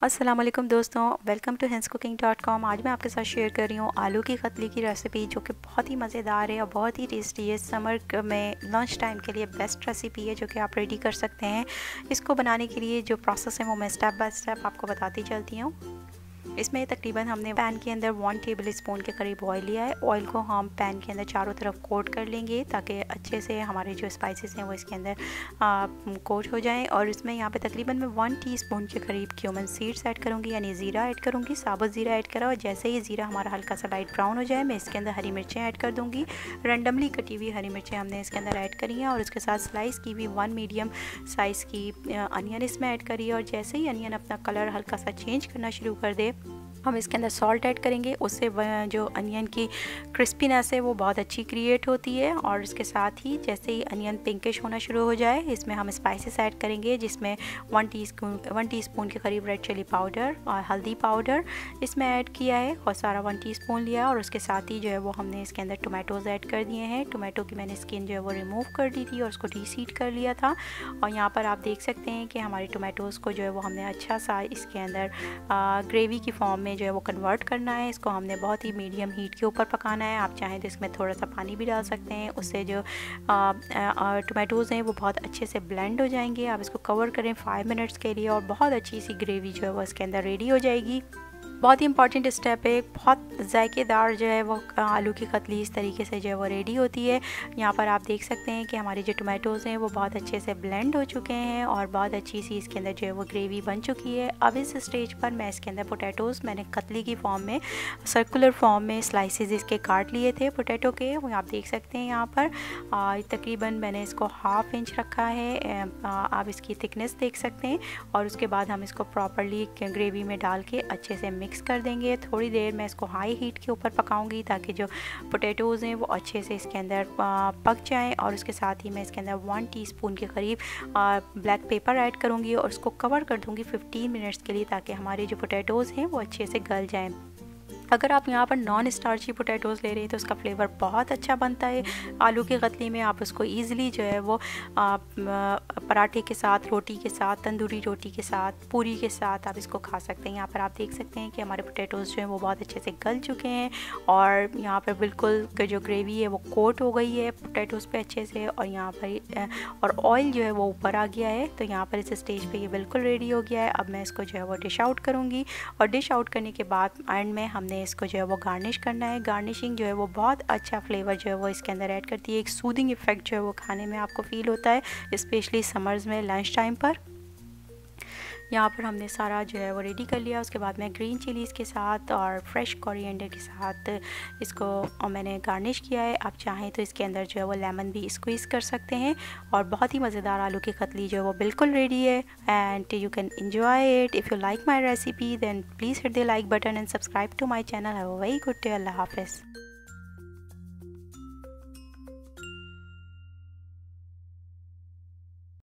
अस्सलाम वालेकुम दोस्तों, वेलकम टू hindscooking.com। आज मैं आपके साथ शेयर कर रही हूँ आलू की कतली की रेसिपी, जो कि बहुत ही मज़ेदार है और बहुत ही टेस्टी है। समर में लंच टाइम के लिए बेस्ट रेसिपी है, जो कि आप रेडी कर सकते हैं। इसको बनाने के लिए जो प्रोसेस है वो मैं स्टेप बाय स्टेप आपको बताती चलती हूँ। इसमें तकरीबन हमने पैन के अंदर 1 टेबल स्पून के करीब ऑयल लिया है। ऑयल को हम पैन के अंदर चारों तरफ कोट कर लेंगे, ताकि अच्छे से हमारे जो स्पाइसेस हैं वो इसके अंदर कोट हो जाएं। और इसमें यहाँ पे तकरीबन मैं 1 टीस्पून के करीब क्यूमन सीड्स ऐड करूँगी, यानी ज़ीरा ऐड करूँगी। साबुत ज़ीरा ऐड करा और जैसे ही ज़ीरा हमारा हल्का सा लाइट ब्राउन हो जाए, मैं इसके अंदर हरी मिर्चें ऐड कर दूँगी। रैंडमली कटी हुई हरी मिर्चें हमने इसके अंदर ऐड करी हैं, और उसके साथ स्लाइस की भी 1 मीडियम साइज़ की अनियन इसमें ऐड करी है। और जैसे ही अनियन अपना कलर हल्का सा चेंज करना शुरू कर दे, हम इसके अंदर सॉल्ट ऐड करेंगे। उससे जो अनियन की क्रिस्पीनेस है वो बहुत अच्छी क्रिएट होती है। और इसके साथ ही जैसे ही अनियन पिंकिश होना शुरू हो जाए, इसमें हम स्पाइसेस ऐड करेंगे, जिसमें 1 टीस्पून के करीब रेड चिली पाउडर और हल्दी पाउडर इसमें ऐड किया है, और सारा 1 टीस्पून लिया। और उसके साथ ही जो है वो हमने इसके अंदर टोमेटोज़ ऐड कर दिए हैं। टोमेटो की मैंने स्किन जो है वो रिमूव कर दी थी और उसको डीसीड कर लिया था। और यहाँ पर आप देख सकते हैं कि हमारे टोमेटोज़ को जो है वो हमने अच्छा सा इसके अंदर ग्रेवी की फॉर्म में जो है वो कन्वर्ट करना है। इसको हमने बहुत ही मीडियम हीट के ऊपर पकाना है। आप चाहें तो इसमें थोड़ा सा पानी भी डाल सकते हैं, उससे जो टोमेटोज़ हैं वो बहुत अच्छे से ब्लेंड हो जाएंगे। आप इसको कवर करें 5 मिनट्स के लिए, और बहुत अच्छी सी ग्रेवी जो है वो इसके अंदर रेडी हो जाएगी। बहुत ही इंपॉर्टेंट स्टेप है, बहुत जायकेदार जो है वो आलू की कतली इस तरीके से जो है वो रेडी होती है। यहाँ पर आप देख सकते हैं कि हमारे जो टोमेटोज़ हैं वो बहुत अच्छे से ब्लेंड हो चुके हैं, और बहुत अच्छी सी इसके अंदर जो है वो ग्रेवी बन चुकी है। अब इस स्टेज पर मैं इसके अंदर पोटैटोज़ मैंने कतली की फॉर्म में, सर्कुलर फॉर्म में स्लाइसेस इसके काट लिए थे पोटैटो के, वो आप देख सकते हैं। यहाँ पर तकरीबन मैंने इसको 1/2 इंच रखा है। आप इसकी थिकनेस देख सकते हैं। और उसके बाद हम इसको प्रॉपरली ग्रेवी में डाल के अच्छे से मिक्स कर देंगे। थोड़ी देर मैं इसको हाई हीट के ऊपर पकाऊंगी, ताकि जो पोटैटोज़ हैं वो अच्छे से इसके अंदर पक जाएं। और उसके साथ ही मैं इसके अंदर 1 टीस्पून के करीब ब्लैक पेपर ऐड करूंगी, और उसको कवर कर दूंगी 15 मिनट्स के लिए, ताकि हमारे जो पोटैटोज़ हैं वो अच्छे से गल जाएं। अगर आप यहाँ पर नॉन स्टार्ची पोटैटोज़ ले रहे हैं तो उसका फ्लेवर बहुत अच्छा बनता है आलू की कतली में। आप उसको ईज़िली जो है वो पराठे के साथ, रोटी के साथ, तंदूरी रोटी के साथ, पूरी के साथ आप इसको खा सकते हैं। यहाँ पर आप देख सकते हैं कि हमारे पोटैटोज़ जो हैं वो बहुत अच्छे से गल चुके हैं, और यहाँ पर बिल्कुल जो ग्रेवी है वो कोट हो गई है पोटैटोज़ पे अच्छे से। और यहाँ पर और ऑयल जो है वो ऊपर आ गया है। तो यहाँ पर इस स्टेज पे ये बिल्कुल रेडी हो गया है। अब मैं इसको जो है वो डिश आउट करूँगी, और डिश आउट करने के बाद एंड में हमने इसको जो है वो गार्निश करना है। गार्निशिंग जो है वो बहुत अच्छा फ्लेवर जो है वो इसके अंदर ऐड करती है। एक सूदिंग इफेक्ट जो है वो खाने में आपको फील होता है, स्पेशली समर्स में लंच टाइम पर। यहाँ पर हमने सारा जो है वो रेडी कर लिया। उसके बाद मैं ग्रीन चिलीज़ के साथ और फ्रेश कोरिएंडर के साथ इसको मैंने गार्निश किया है। आप चाहें तो इसके अंदर जो है वो लेमन भी स्क्वीज़ कर सकते हैं। और बहुत ही मज़ेदार आलू की कतली जो है वो बिल्कुल रेडी है, and you can enjoy it. If you like my recipe then please hit the like button and subscribe to my channel. Have a very good day. अल्लाह हाफ़िज़।